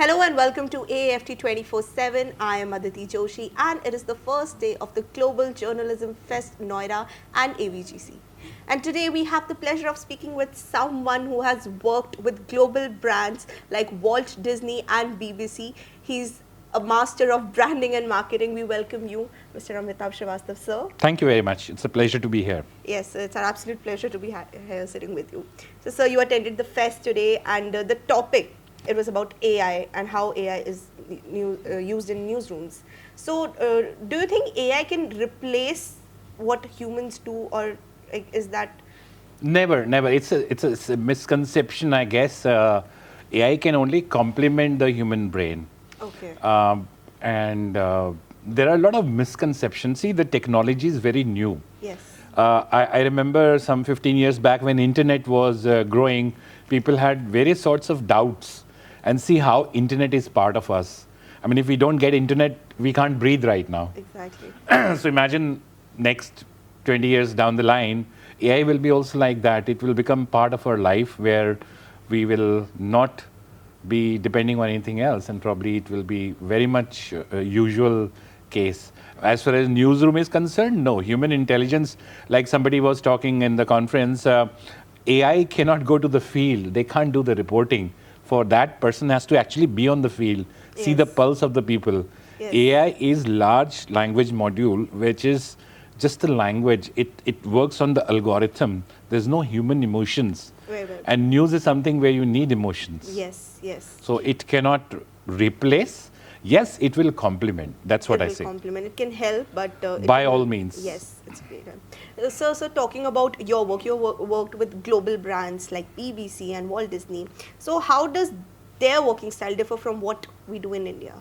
Hello and welcome to AAFT 24/7. I am Aditi Joshi and it is the first day of the Global Journalism Fest Noida and AVGC. And today we have the pleasure of speaking with someone who has worked with global brands like Walt Disney and BBC. He's a master of branding and marketing. We welcome you, Mr. Amitabh Srivastava, sir. Thank you very much. It's a pleasure to be here. Yes, it's an absolute pleasure to be here sitting with you. So, sir, you attended the fest today and the topic, it was about AI and how AI is used in newsrooms. So, do you think AI can replace what humans do, or is that? Never. It's a misconception, I guess. AI can only complement the human brain. Okay. There are a lot of misconceptions. See, the technology is very new. Yes. I remember some 15 years back when internet was growing, people had various sorts of doubts. And see how internet is part of us. I mean, if we don't get internet, we can't breathe right now. Exactly. So imagine next 20 years down the line, AI will be also like that. It will become part of our life where we will not be depending on anything else, and probably it will be very much a usual case. As far as newsroom is concerned, no. Human intelligence, like somebody was talking in the conference, AI cannot go to the field. They can't do the reporting. For that, person has to actually be on the field, see the pulse of the people. Yes. AI is large language module, which is just the language. It works on the algorithm. There's no human emotions. Very well. And news is something where you need emotions. Yes, yes. So it cannot replace. Yes, it will complement. That's what I say. It will complement. It can help, but by all means. Yes, it's great. So, talking about your work, you worked with global brands like BBC and Walt Disney. So, how does their working style differ from what we do in India?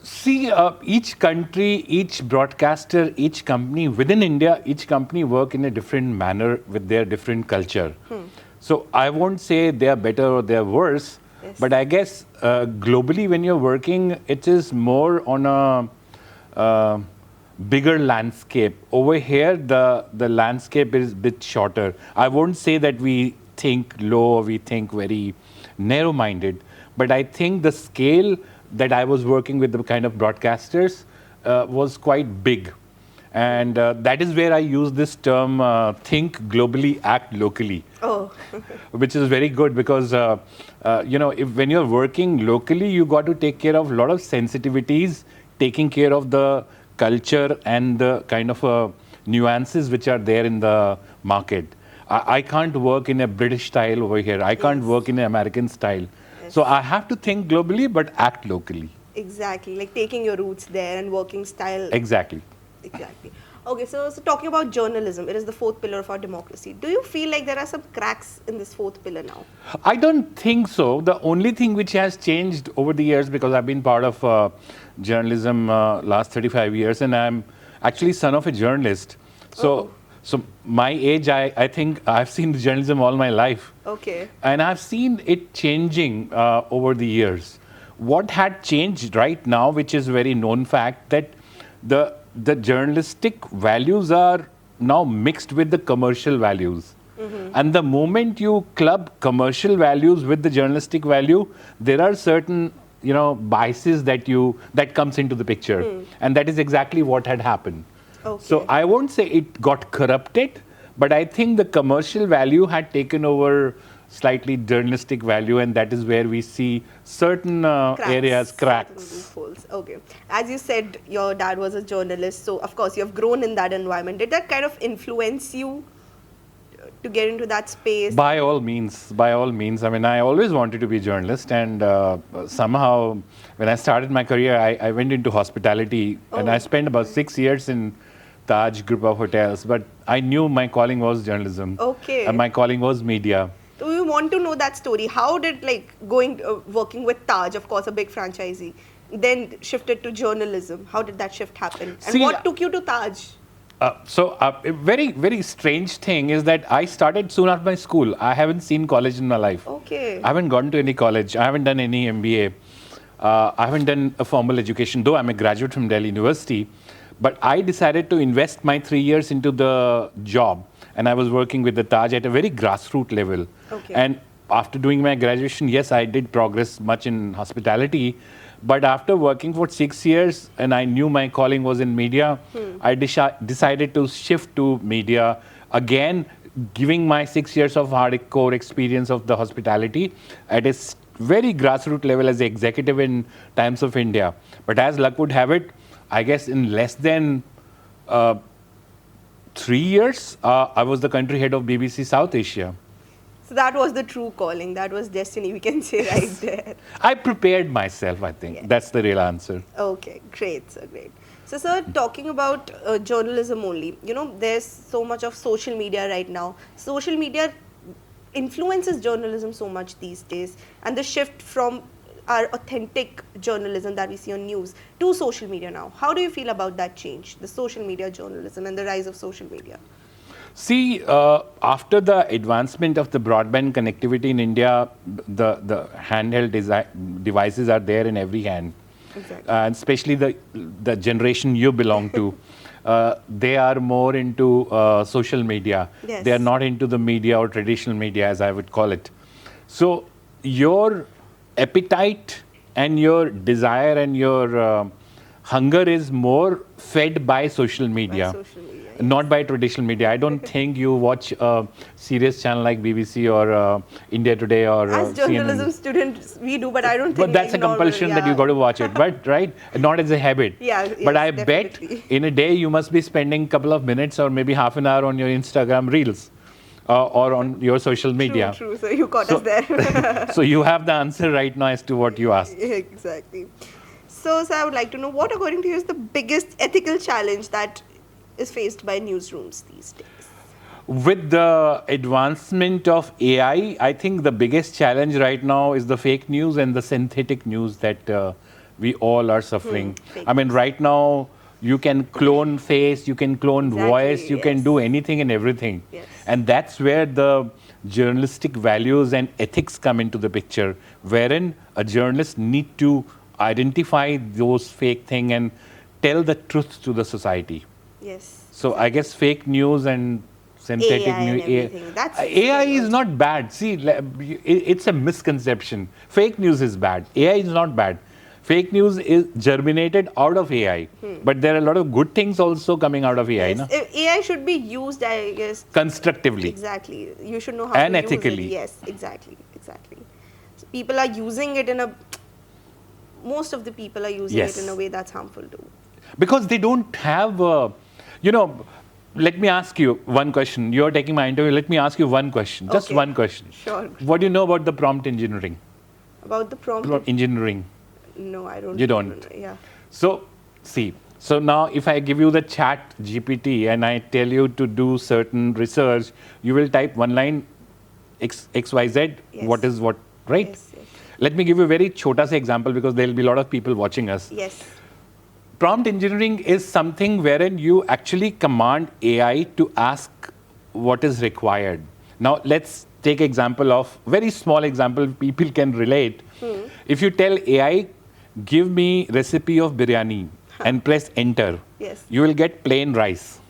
See, each country, each broadcaster, each company within India, each company work in a different manner with their different culture. So I won't say they are better or they are worse. Yes. But I guess globally, when you're working, it is more on a bigger landscape. Over here, the landscape is a bit shorter. I won't say that we think low or we think very narrow-minded, but I think the scale that I was working with the kind of broadcasters was quite big. And that is where I use this term, think globally, act locally. Oh. Which is very good because, when you're working locally, you got to take care of a lot of sensitivities, taking care of the culture and the kind of nuances which are there in the market. I can't work in a British style over here. I can't work in an American style. Yes. So I have to think globally, but act locally. Exactly, like taking your roots there and working style. Exactly. Exactly. Okay, so talking about journalism, it is the fourth pillar of our democracy. Do you feel like there are some cracks in this fourth pillar now? I don't think so. The only thing which has changed over the years, because I've been part of journalism last 35 years, and I'm actually son of a journalist. So my age, I think I've seen journalism all my life. Okay. And I've seen it changing over the years. What had changed right now, which is a very known fact, that the journalistic values are now mixed with the commercial values. And the moment you club commercial values with the journalistic value, there are certain biases that comes into the picture. And that is exactly what had happened. Okay. So I won't say it got corrupted, but I think the commercial value had taken over slightly journalistic value, and that is where we see certain areas, cracks. Loopholes. Okay. As you said, your dad was a journalist, so of course you have grown in that environment. Did that kind of influence you to get into that space? By all means. I mean, I always wanted to be a journalist, and somehow when I started my career, I went into hospitality, and I spent about 6 years in Taj group of hotels, but I knew my calling was journalism. Okay. And my calling was media. Do you want to know that story? How did working with Taj, of course a big franchisee, then shifted to journalism? How did that shift happen? And what took you to Taj? A very, very strange thing is that I started soon after my school. I haven't seen college in my life. Okay. I haven't gone to any college. I haven't done any MBA. I haven't done a formal education, though I'm a graduate from Delhi University. But I decided to invest my 3 years into the job. And I was working with the Taj at a very grassroots level. Okay. And after doing my graduation, yes, I did progress much in hospitality. But after working for 6 years, and I knew my calling was in media, I decided to shift to media again, giving my 6 years of hardcore experience of the hospitality at a very grassroots level as an executive in Times of India. But as luck would have it, I guess in less than 3 years, I was the country head of BBC South Asia. So that was the true calling. That was destiny, we can say right there. I prepared myself, I think. Yeah. That's the real answer. Okay, great, sir, great. So, sir, talking about journalism only, there's so much of social media right now. Social media influences journalism so much these days, and the shift from our authentic journalism that we see on news to social media now. How do you feel about that change, the social media journalism and the rise of social media? See, after the advancement of the broadband connectivity in India, the handheld devices are there in every hand. Exactly. And especially the generation you belong to, they are more into social media. Yes. They are not into the media or traditional media, as I would call it. So your appetite and your desire and your hunger is more fed by social media. By social media, yes. Not by traditional media. I don't think you watch a serious channel like BBC or India Today or As journalism CNN. students, we do, but I don't think. But that's like a compulsion that you got to watch it, but right? Not as a habit. Yeah, but yes, I definitely. bet in a day you must be spending a couple of minutes or maybe half an hour on your Instagram reels or on your social media. True. So you caught us there. So you have the answer right now as to what you asked. Exactly. So, I would like to know what, according to you, is the biggest ethical challenge that is faced by newsrooms these days? With the advancement of AI, I think the biggest challenge right now is the fake news and the synthetic news that we all are suffering. I mean, right now, you can clone face, you can clone Exactly, voice, you can yes. do anything and everything. Yes. And that's where the journalistic values and ethics come into the picture, wherein a journalist need to identify those fake things and tell the truth to the society. Yes. So I guess fake news and synthetic AI and news. everything. That's AI scary is also. not bad. See, it's a misconception. Fake news is bad. AI is not bad. Fake news is germinated out of AI. But there are a lot of good things also coming out of AI. Yes. No? AI should be used, I guess. Constructively. Exactly. You should know how And to use ethically. it. Yes, exactly. So people are using it in a. Most of the people are using Yes. it in a way that's harmful too. Because they don't have, let me ask you one question. You're taking my interview. Let me ask you one question. Just Okay. one question. Sure. What do you know about the prompt engineering? About the prompt. Engineering. No, I don't. You don't. Yeah. So, see, so now if I give you the chat GPT and I tell you to do certain research, you will type one line XYZ, Yes. what is what, right? Yes. Let me give you a very chota sa example because there will be a lot of people watching us. Yes. Prompt engineering is something wherein you actually command AI to ask what is required. Now, let's take example of, very small example, people can relate. If you tell AI, give me recipe of biryani and press enter, Yes. you will get plain rice.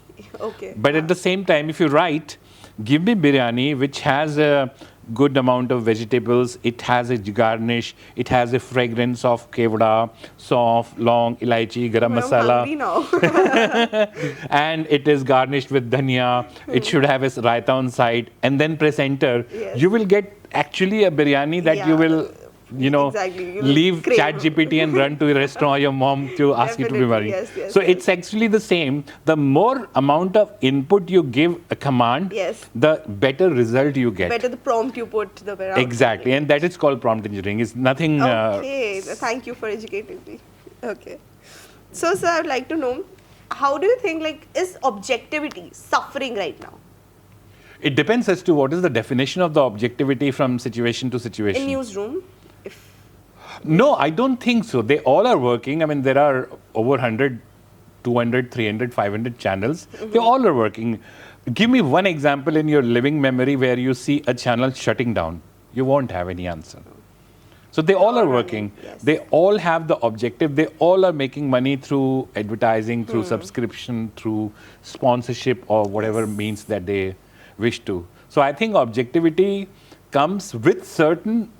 Okay. But at the same time, if you write, give me biryani which has a good amount of vegetables, it has a garnish, it has a fragrance of kevda, soft, long, elaichi, garam I'm masala, hungry now. and it is garnished with dhania, it should have a raita on side, and then press enter, Yes. you will get actually a biryani that you Yeah. will, Exactly. You'll leave crave. ChatGPT and run to a restaurant or your mom to ask you to be Definitely, married. yes, So yes. it's actually the same. The more amount of input you give a command, Yes. the better result you get. Better the prompt you put, the better. outcome Exactly, you and that is called prompt engineering. It's nothing. get. Okay. Thank you for educating me. Okay. So, sir, I would like to know, how do you think, is objectivity suffering right now It depends as to what is the definition of the objectivity from situation to situation. in newsroom? No, I don't think so. They all are working. I mean, there are over 100, 200, 300, 500 channels. They all are working. Give me one example in your living memory where you see a channel shutting down. You won't have any answer. So they all are working. Yes. They all have the objective. They all are making money through advertising, through subscription, through sponsorship or whatever means that they wish to. So I think objectivity comes with certain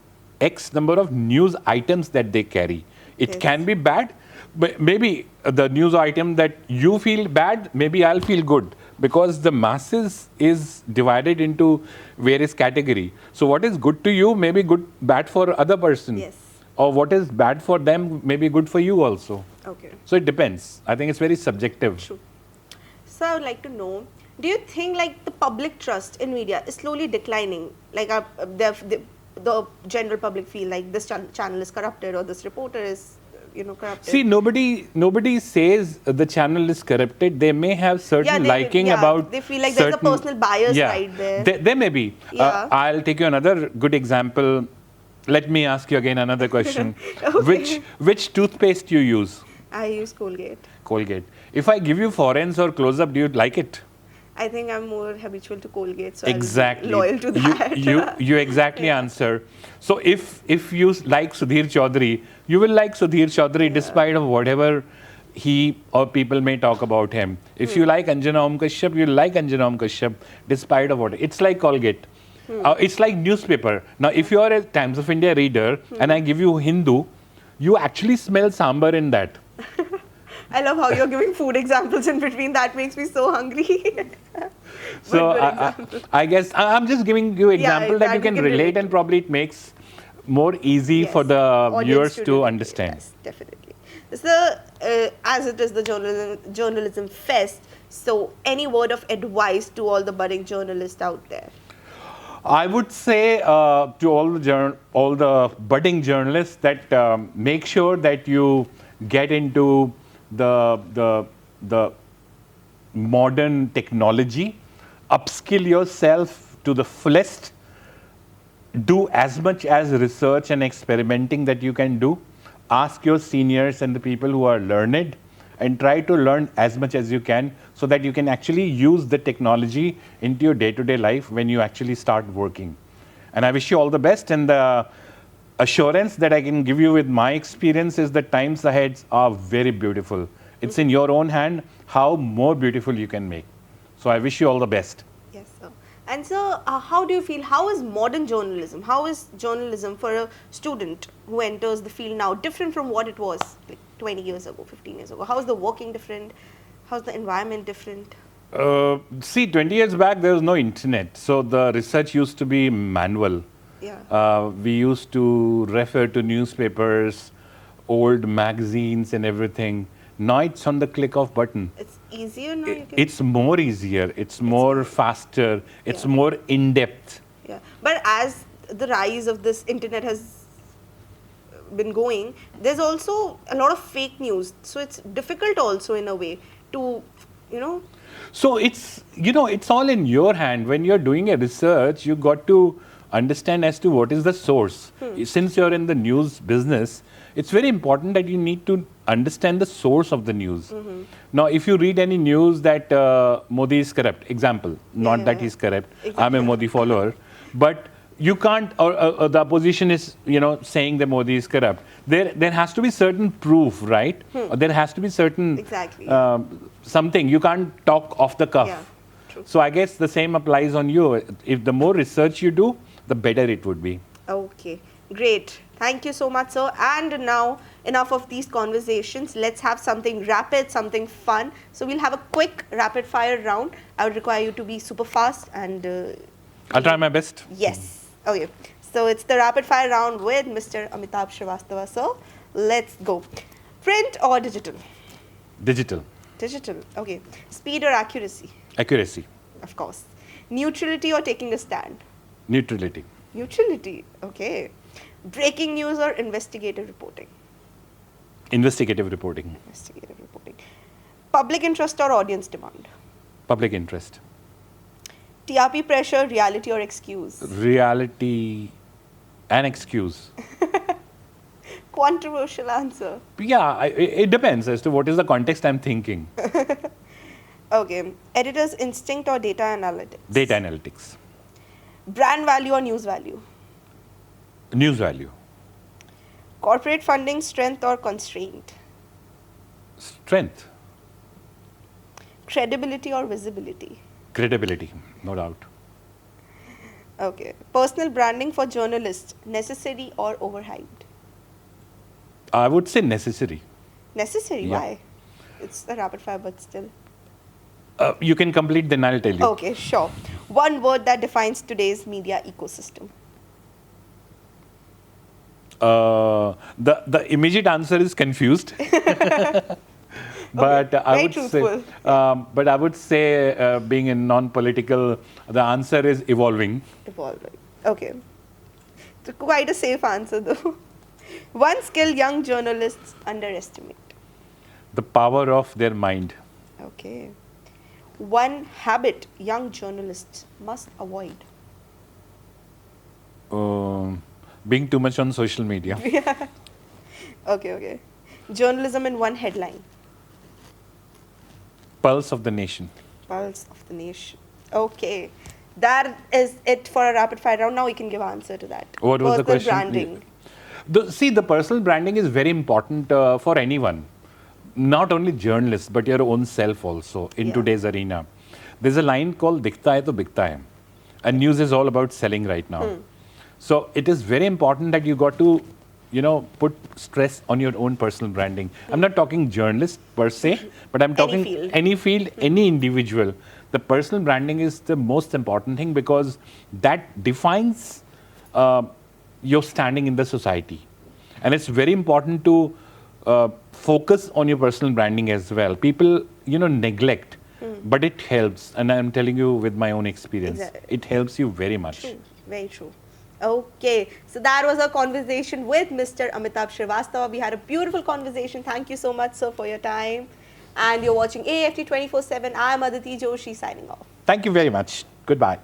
X number of news items that they carry. It Yes. can be bad, but maybe the news item that you feel bad, maybe I'll feel good, because the masses is divided into various category. So what is good to you may be bad for other person. Yes. Or what is bad for them may be good for you also. Okay. So it depends. I think it's very subjective. True. So I would like to know, do you think like the public trust in media is slowly declining? Like the general public feel like this channel is corrupted or this reporter is, corrupted. See, nobody says the channel is corrupted. They may have certain liking about. They feel like there's a personal bias right there. There may be. Yeah. I'll take you another good example. Let me ask you again another question. Okay. Which toothpaste you use? I use Colgate. Colgate. If I give you foreigns or close-up, do you like it? I think I'm more habitual to Colgate, so Exactly. I'm loyal to that. You exactly answer. So if you like Sudhir Chaudhary, you will like Sudhir Chaudhary despite of whatever he or people may talk about him. If you like Anjana Om Kashyap, you like Anjana Om Kashyap despite of what. It's like Colgate. It's like newspaper. Now, if you are a Times of India reader and I give you Hindu, you actually smell sambar in that. I love how you're giving food examples in between. That makes me so hungry. So I guess I'm just giving you example that you can relate, and probably it makes more easy for the Audience viewers to relate. understand. Yes, definitely. So, as it is the journalism fest, so any word of advice to all the budding journalists out there? I would say to all the budding journalists that make sure that you get into the modern technology, upskill yourself to the fullest, do as much as research and experimenting that you can do, ask your seniors and the people who are learned, and try to learn as much as you can so that you can actually use the technology into your day-to-day life when you actually start working. And I wish you all the best, and the assurance that I can give you with my experience is that times ahead are very beautiful. It's in your own hand how more beautiful you can make. So I wish you all the best. Yes, sir. And so, how do you feel? How is modern journalism? How is journalism for a student who enters the field now different from what it was like 20 years ago, 15 years ago? How is the working different? How's the environment different? See, 20 years back, there was no internet. So the research used to be manual. Yeah. We used to refer to newspapers, old magazines and everything. Now it's on the click of button. It's easier now. You can It's more easier. It's more faster. It's more in-depth. Yeah, but as the rise of this internet has been going, there's also a lot of fake news. So it's difficult also in a way to, So it's all in your hand. When you're doing a research, you got to understand as to what is the source. Since you're in the news business, it's very important that you need to understand the source of the news. Now, if you read any news that Modi is corrupt, example, not that he's corrupt, I'm a Modi follower, but you can't, or the opposition is, saying that Modi is corrupt. There has to be certain proof, right? Or there has to be certain Exactly. something. You can't talk off the cuff. Yeah, true. So I guess the same applies on you. If the more research you do, the better it would be. Okay, great. Thank you so much, sir. And now, enough of these conversations. Let's have something rapid, something fun. So we'll have a quick rapid fire round. I would require you to be super fast and... I'll try my best. Yes. Okay. So it's the rapid fire round with Mr. Amitabh Srivastava. So let's go. Print or digital? Digital. Digital. Okay. Speed or accuracy? Accuracy. Of course. Neutrality or taking a stand? Neutrality. Neutrality. Okay. Breaking news or investigative reporting? Investigative reporting. Investigative reporting. Public interest or audience demand? Public interest. TRP pressure, reality or excuse? Reality and excuse. Controversial answer. Yeah, it depends as to what is the context I'm thinking. Okay. Editor's instinct or data analytics? Data analytics. Brand value or news value? News value. Corporate funding, strength or constraint? Strength. Credibility or visibility? Credibility, no doubt. Okay. Personal branding for journalists, necessary or overhyped? I would say necessary. Necessary? Yeah. Why? It's a rapid fire, but still. You can complete, then I'll tell you. Okay, sure. One word that defines today's media ecosystem. The immediate answer is confused. But Okay, I very would truthful. say, being in non-political, the answer is evolving. Evolving. Okay. So quite a safe answer though. One skill young journalists underestimate. The power of their mind. Okay. One habit young journalists must avoid. Being too much on social media. Okay. Journalism in one headline. Pulse of the nation. Pulse of the nation. Okay. That is it for a rapid fire round. Now we can give answer to that. What was the Personal question? branding. The personal branding is very important for anyone, not only journalists, but your own self also in Yeah. today's arena. There's a line called "Dikhta hai to bikta hai," and news is all about selling right now. So it is very important that you got to, put stress on your own personal branding. I'm not talking journalist per se, but I'm talking field. any field, any individual. The personal branding is the most important thing because that defines your standing in the society. And it's very important to focus on your personal branding as well. People, neglect, but it helps. And I'm telling you with my own experience, Exactly. it helps you very much. True. Very true. Okay, so that was our conversation with Mr. Amitabh Srivastava. We had a beautiful conversation. Thank you so much, sir, for your time. And you're watching AAFT 24/7. I'm Aditi Joshi signing off. Thank you very much. Goodbye.